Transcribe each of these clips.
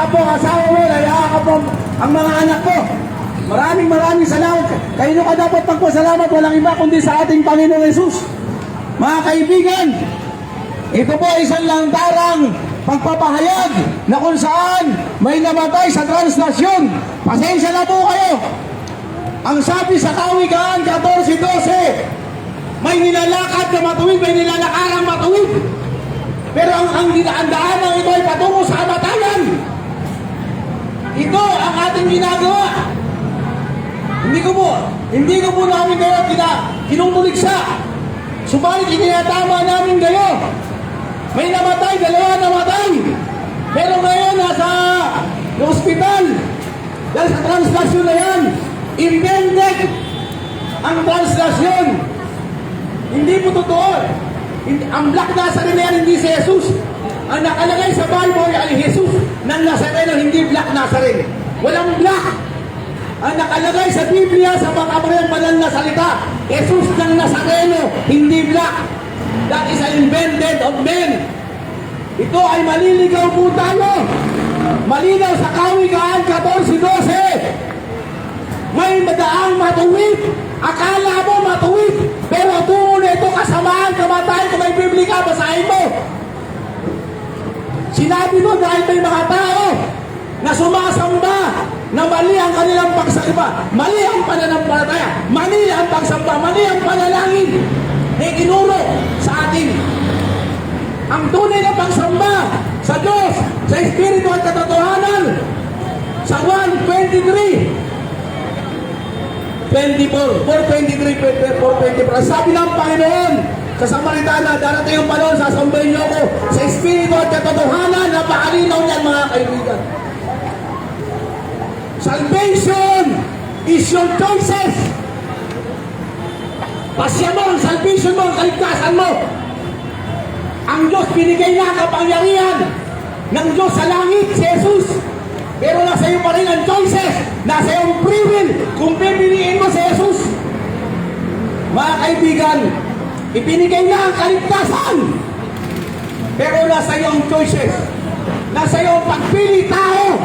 nayakap po ang asawa mo, nayakap po ang mga anak ko. Maraming salamat. Kayo ka dapat magpasalamat, walang iba kundi sa ating Panginoong Yesus. Mga kaibigan, ito po isang lantarang pagpapahayag na kung saan may namatay sa translasyon. Pasensya na po kayo. Ang sabi sa Kawikaan 14:12, may nilalakad na matuwid, may nilalakarang matuwid. Pero ang daan-daanan ito ay patungo sa kamatayan. Ito ang ating ginagawa. Hindi ko po namin kayo kinukuligsa. Subalit itinatama namin kayo. May namatay, 2 namatay. Pero ngayon nasa hospital. Dahil sa translasyon na yan, invented ang translasyon. Hindi po totoo. Ang Black Nazarene na yan, hindi si Jesus. Ang nakalagay sa Bible ay Jesus ng Nazareno, hindi Black Nazarene. Walang black. Ang nakalagay sa Biblia, sa mga banal na salita, Jesus ng Nazareno, hindi black. That is invented of men. Ito ay maliligaw po tayo. Malinaw sa Kawikaan 14:12. May madaang matuwid. Akala mo matuwid. Pero tungo na ito kasamaan, kamatayan kung may Biblia, basahin mo. Sinabi mo dahil may mga tao na sumasamba na mali ang kanilang pagsamba, mali ang pananampalataya, mali ang pagsamba, mali ang panalangin. May tinuro sa atin. Ang tunay na pagsamba sa Diyos, sa Espiritu at katotohanan, sa 4:23, sabi ng Panginoon sa Samaritana, darating yung panahon, sasambahin niyo ako sa Espiritu at katotohanan. Napakalinaw niyan, mga kaibigan. Salvation is your choices. Pasya mo ang salvation mo, ang kaligtasan mo. Ang Diyos binigay na kapangyarihan ng Diyos sa langit, si Jesus. Pero nasa iyo pa rin ang choices. Nasa iyong free will kung pipiliin mo si Jesus. Mga kaibigan, ibinigay na ang kaligtasan. Pero nasa iyo ang choices. Nasa iyo ang pagpili tao.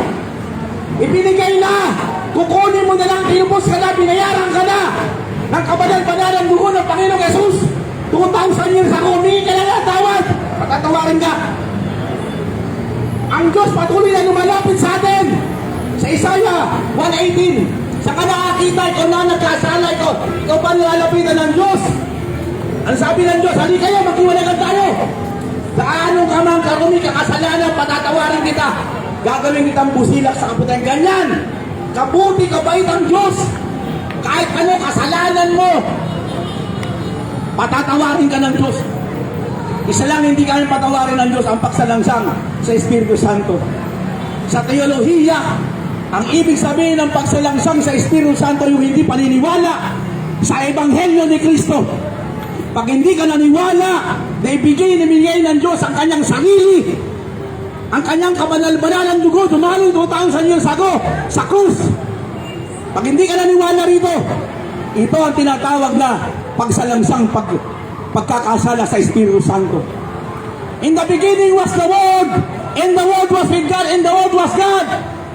Ibinigay na. Kukunin mo na lang, tinubos ka na, binayaran ka na ng kabanal-banalang dugo ng Panginoong Jesus. 2,000 years ago, humingi ka na ng tawad. Patatawarin ka. Ang Diyos patuloy na lumalapit sa atin. Sa Isaiah 1:18, saka nakakita ikaw na nagkasala ikaw. Ikaw pa nilalapitan ng Diyos. Ang sabi ng Diyos, hali kayo, maghiwalagan tayo. Sa anong ka mang karumi kakasalanan, patatawarin kita. Gagawin kitang busilak sa kaputan. Ganyan. Kabuti, kabait ang Diyos. Kahit ano kasalanan mo, patatawarin ka ng Diyos. Isa lang hindi kaya patawarin ng Diyos, ang pagsalangsang sa Espiritu Santo. Sa teolohiya, ang ibig sabihin ng pagsalangsang sa Espiritu Santo yung hindi paniniwala sa Ebanghelyo ni Kristo. Pag hindi ka naniwala na ibigay ng Diyos ang kanyang sarili, ang kanyang kabanal-banalang dugo, dumaling 2,000 years ago sa krus. Pag hindi ka naniwala rito, ito ang tinatawag na pagsalangsang pagkakasala sa Espiritu Santo. In the beginning was the Word, and the Word was with God, and the Word was God,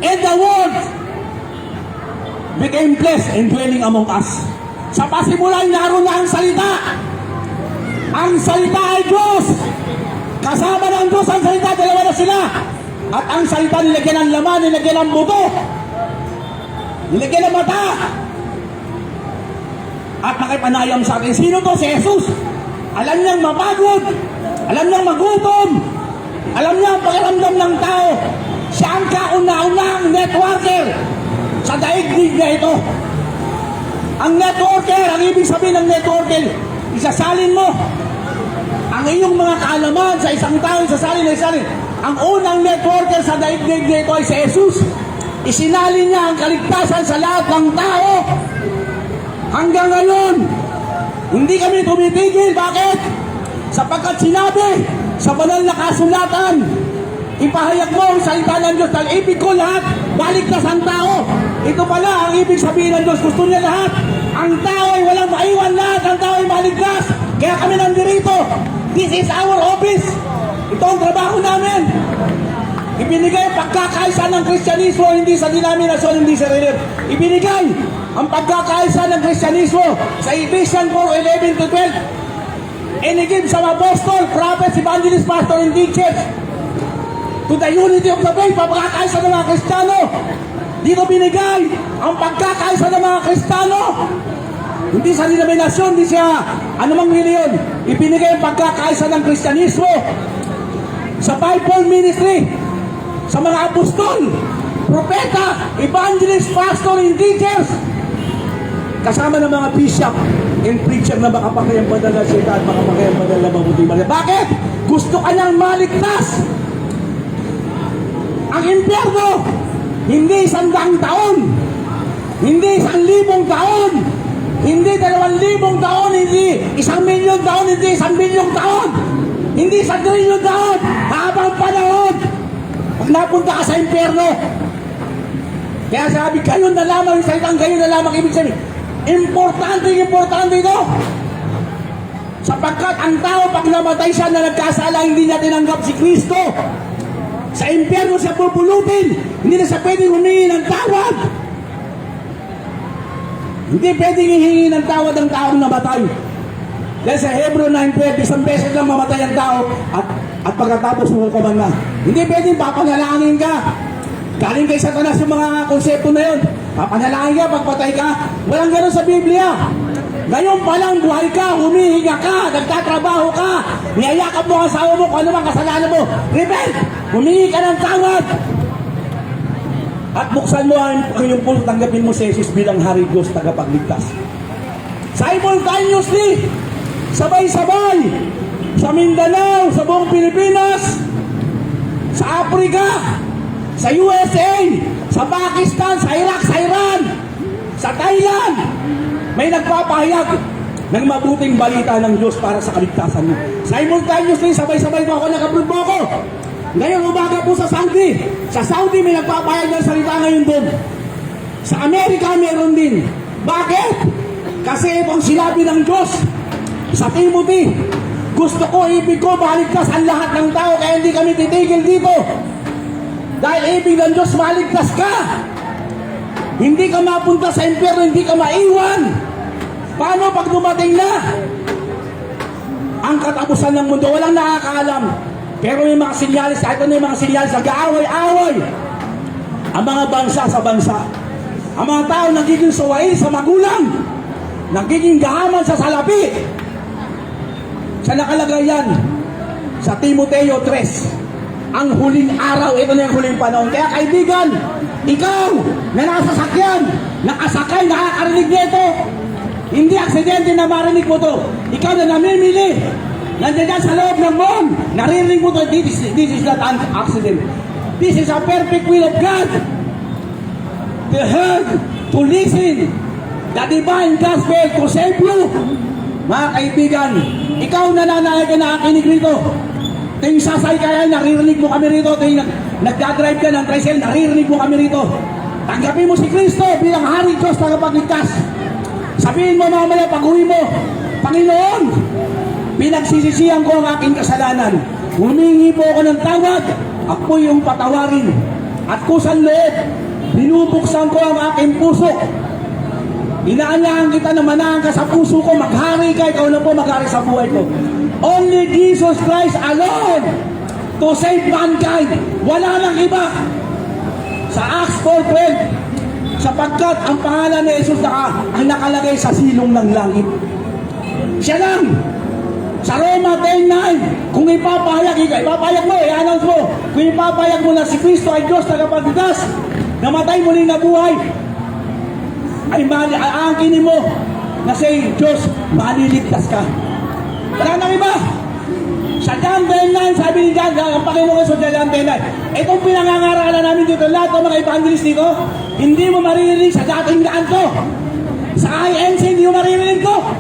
and the Word became flesh and dwelling among us. Sa pasimulan, naroon na ang salita. Ang salita ay Diyos. Kasama ng Diyos ang salita, dalawa na sila. At ang salita nilagyan ng laman, nilagyan ng buto, nilagyan ng mata. At nakipanayam sa atin, sino to? Si Jesus. Alam niyang mapagod, alam niyang magutom, alam niya ang pakiramdam ng tao. Siya ang kauna-unang networker sa daigdig na ito. Ang networker, ang ibig sabihin ng networker, isasalin mo ang iyong mga kaalaman sa isang tao, isasalin na isasalin. Ang unang networker sa daigdig na ito ay si Jesus. Isinalin niya ang kaligtasan sa lahat ng tao. Hanggang ngayon, hindi kami tumitigil. Bakit? Sapagkat sinabi sa banal na kasulatan, ipahayag mo ang salita ng Diyos dahil ibig ko lahat, baligtas ang tao. Ito pala ang ibig sabihin ng Diyos, gusto niya lahat. Ang tao ay walang maiwan, lahat ang tao ay baligtas. Kaya kami nandito. This is our office. Ito ang trabaho namin. Ibinigay ang pagkakaisa ng Kristyanismo, hindi sa denominasyon, hindi sa religion. Ibinigay ang pagkakaisa ng Kristyanismo sa Ephesians 4:11-12. Inigib sa mga apostol, prophets, evangelists, pastors, and teachers to the unity of the faith, pagkakaisa ng mga Kristiyano. Dito binigay ang pagkakaisa ng mga Kristiyano. Hindi sa denominasyon, hindi siya anumang reliyon. Ibinigay ang pagkakaisa ng Kristyanismo sa fivefold ministry, sa mga apostol, propeta, evangelist, pastor, and teachers, kasama ng mga bishop and preacher na makapakayang badal na sita at makapakayang badal na mabuti mali. Bakit? Gusto ka niyang maligtas. Ang impyerno, hindi 100 taon, hindi 1,000 taon, hindi 2,000 taon, hindi 1,000,000 taon, hindi 1,000,000 taon, hindi 1,000,000,000 taon, habang panahon. Pag napunta ka sa impyerno, kaya sabi, kayo na lamang, yung salitang kayo na lamang, ibig sabihin, importante ito. Sapagkat ang tao, pag namatay siya na nagkasala, hindi niya tinanggap si Kristo. Sa impyerno siya pupulutin, hindi na siya pwedeng humingi ng tawad. Hindi pwedeng hihingi ng tawad ang taong namatay. Dahil sa Hebrew 9:12, isang beses lang mamatay ang tao at pagkatapos mo kuman na. Hindi pwedeng papanalangin ka. Galing kay Satanas yung mga konsepto na yun. Papanalangin ka, pagpatay ka. Walang gano'n sa Biblia. Ngayon pa lang buhay ka, humihinga ka, nagtatrabaho ka, niyayakap mo ang asawa mo, kung ano mang kasalanan mo. Repent! Humingi ka ng tawad. At buksan mo ang iyong puso, tanggapin mo si Jesus bilang Hari Diyos, tagapagligtas. Simultaneously, sabay-sabay, sa Mindanao, sa buong Pilipinas, sa Africa, sa USA, sa Pakistan, sa Iraq, sa Iran, sa Thailand, may nagpapahayag ng mabuting balita ng Diyos para sa kaligtasan mo. Simultaneously, sabay-sabay mo ako, nag-upload mo ako. Ngayon, umaga po sa Saudi. Sa Saudi, may nagpapahayag ng salita ngayon doon. Sa Amerika, meron din. Bakit? Kasi itong sinabi ng Diyos sa Timothy, gusto ko, ibig ko, maligtas ang lahat ng tao, kaya hindi kami titigil dito. Dahil ibig ng Diyos, maligtas ka. Hindi ka mapunta sa impyerno, hindi ka maiwan. Paano pag dumating na ang katapusan ng mundo? Walang nakakaalam. Pero may mga sinyalis, kahit ano yung mga sinyalis, nag-aaway-aaway ang mga bansa sa bansa. Ang mga tao nagiging suwain sa magulang, nagiging gahaman sa salapi. Sa nakalagay yan sa Timoteo 3, ang huling araw, ito na yung huling panahon. Kaya kaibigan, ikaw na nasasakyan, nakasakay, nakakarinig nito, hindi aksidente na marinig mo to. Ikaw na namimili, nandiyan sa loob ng mall, naririnig mo to. This is not an accident. This is a perfect will of God. To hear, to listen, the divine gospel to save you. Mga kaibigan, ikaw na nananalig ka na akinig rito. Ito yung sasay kaya, naririnig mo kami rito. Ito yung nagdadrive ka ng tricycle, naririnig mo kami rito. Tanggapin mo si Kristo bilang Hari Diyos, tagapagligtas. Sabihin mo mamaya pag-uwi mo, Panginoon, pinagsisisihan ko ang aking kasalanan. Humingi po ako ng tawad, ako yung patawarin. At kusang loob, binubuksan ko ang aking puso. Inaanyahan kita na manahan ka sa puso ko, maghari ka, ikaw na po maghari sa buhay ko. Only Jesus Christ alone to save mankind. Wala nang iba. Sa Acts 4:12, sapagkat ang pangalan ni Jesus ang nakalagay sa silong ng langit. Siya lang. Sa Roma 10:9, kung ipapahayag mo, i-announce mo, kung ipapahayag mo na si Kristo ay Diyos tagapagligtas, namatay muling nabuhay, ay aangkinin mo na si Diyos, maliligtas ka. Wala nang iba. Sa John 10:9, sabi ni John, ang Panginoon sa John 10:9, itong pinangangaralan namin dito, lahat ng mga evangelist dito, hindi mo maririnig sa dating daan ko. Sa INC, hindi mo maririnig ko.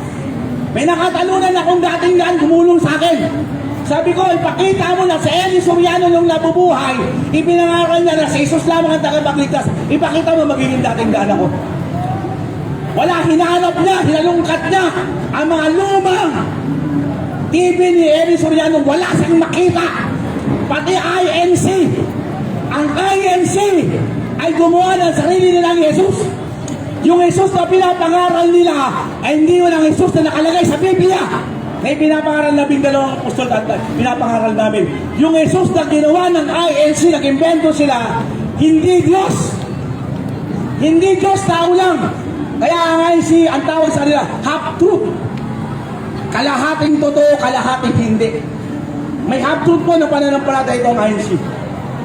May nakatalunan akong dating daan, gumulong sa akin. Sabi ko, ipakita mo na si Eli Soriano nung nabubuhay, ipinangaral niya na si Jesus lamang ang tagapagligtas. Ipakita mo magiging dating daan ako. Wala, hinahanap niya, hinalungkat niya ang mga lumang TV ni Eli Soriano, wala siyang makita. Pati INC, ay gumawa ng sarili nilang Jesus. Yung Jesus na pinapangaral nila ay hindi walang Jesus na nakalagay sa Biblia. May pinapangaral na 12 apostol at pinapangaral namin. Yung Jesus na ginawa ng INC, nag-invento sila, hindi Diyos. Hindi Diyos, tao lang. Kaya ang INC, ang tawag sa nila, half-truth. Kalahating totoo, kalahating hindi. May half-truth po na pananampalataya itong INC.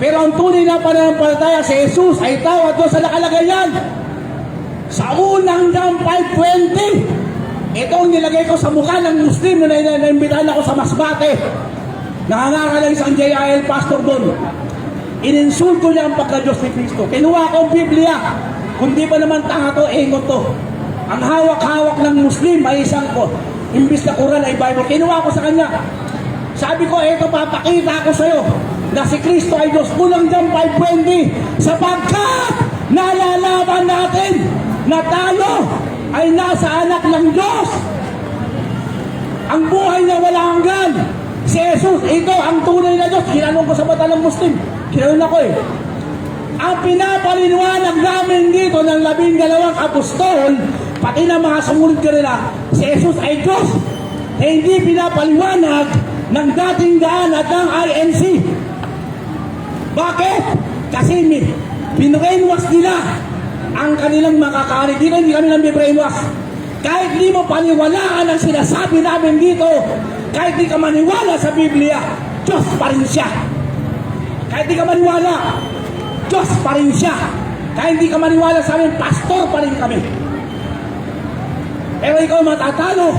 Pero ang tunay na pananampalataya si Jesus ay tawad doon sa nakalagay yan. Sa unang John 5:20, ito ang nilagay ko sa mukha ng Muslim na naimbitahan ako sa Masbate. Nangangaral ng isang JIL pastor doon. Ininsulto niya ang pagka-Diyos ni Cristo. Kinuha ko ang Biblia. Kundi pa naman tanga to, engot to. Ang hawak-hawak ng Muslim ay isang ko. Imbis na Quran ay Bible. Kinuha ko sa kanya. Sabi ko, eto papakita ko sa'yo na si Kristo ay Diyos. Kulang dyan 5:20 sapagkat nalalaman natin na tayo ay nasa anak ng Diyos. Ang buhay na wala hanggan. Si Jesus, ito ang tunay na Diyos. Kinanong ko sa mata ng Muslim. Kinanong ako eh. Ang pinapaliniwanag namin dito ng 12 apostol, pati na mga sumunod ka nila, si Jesus ay Diyos. Na hindi pinapaliwanag ng dating daan at ng INC. Bakit? Kasi pinrainwash nila ang kanilang makakaari. Dito hindi kami nang brainwash. Kahit di mo paniwalaan ang sinasabi namin dito, kahit di ka maniwala sa Biblia, Diyos pa rin siya. Kahit di ka maniwala, Diyos pa rin siya. Kahit di ka maniwala sa amin, pastor pa rin kami. Pero ikaw matatalo.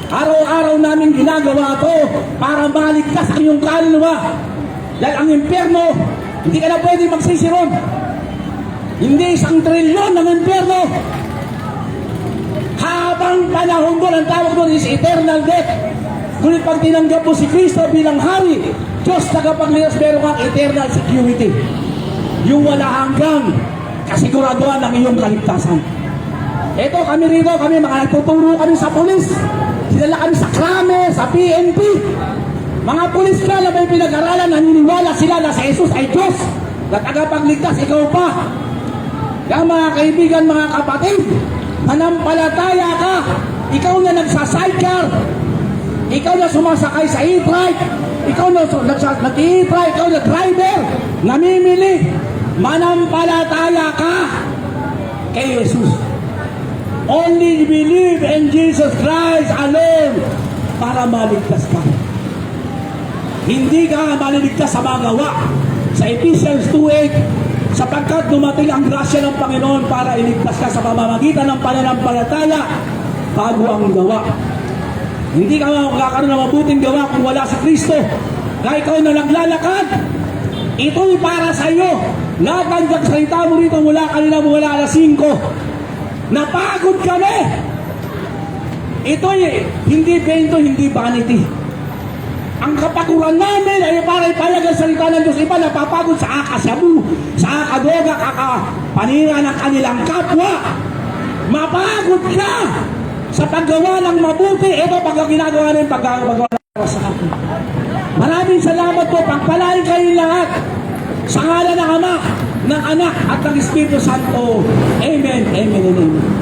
Araw-araw namin ginagawa to para maligtas ang iyong kaluluwa. Dahil ang impyerno, hindi ka na pwede magsisiron. Hindi 1 trilyon ng impyerno. Habang panahon doon, ang tawag doon is eternal death. Ngunit pag tinanggap mo si Kristo bilang hari, Diyos tagapagligtas, meron kang eternal security. Yung wala hanggang kasiguraduhan ng iyong kaligtasan. Ito kami rito, kami mga nagtuturo kami sa pulis. Sinala kami sa krame, sa PNP. Mga pulis ka na may pinag-aralan, naniniwala sila na si Jesus ay Diyos na tagapagligtas, ikaw pa. Kaya mga kaibigan, mga kapatid, manampalataya ka. Ikaw na nagsasidecar. Ikaw na sumasakay sa e-trike. Ikaw na nag-e-trike. Ikaw na driver. Namimili. Manampalataya ka kay Jesus. Only believe in Jesus Christ alone para maligtas ka. Hindi ka maliligtas sa mga gawa. Sa Ephesians 2:8, sapagkat dumating ang grasya ng Panginoon para iligtas ka sa pamamagitan ng pananampalataya bago ang gawa. Hindi ka makakaroon ng mabuting gawa kung wala si Kristo. Kaya ikaw na naglalakad, ito'y para sa iyo. Lahat ng salita mo rito mula kanina mula alas 5. Napagod kami. Ito'y hindi bento, hindi vanity. Ang kapaguran namin ay para ipayag ang salita ng Diyos. Iba napapagod sa akasabu, sa akadoga, kakapanira ng kanilang kapwa. Mapagod ka sa paggawa ng mabuti. Ito pag ginagawa ng paggawa sa akin. Maraming salamat po. Pagpalain kayo lahat sa ngalan ng Ama, ng Anak at ng Espiritu Santo. Amen. Amen. Amen.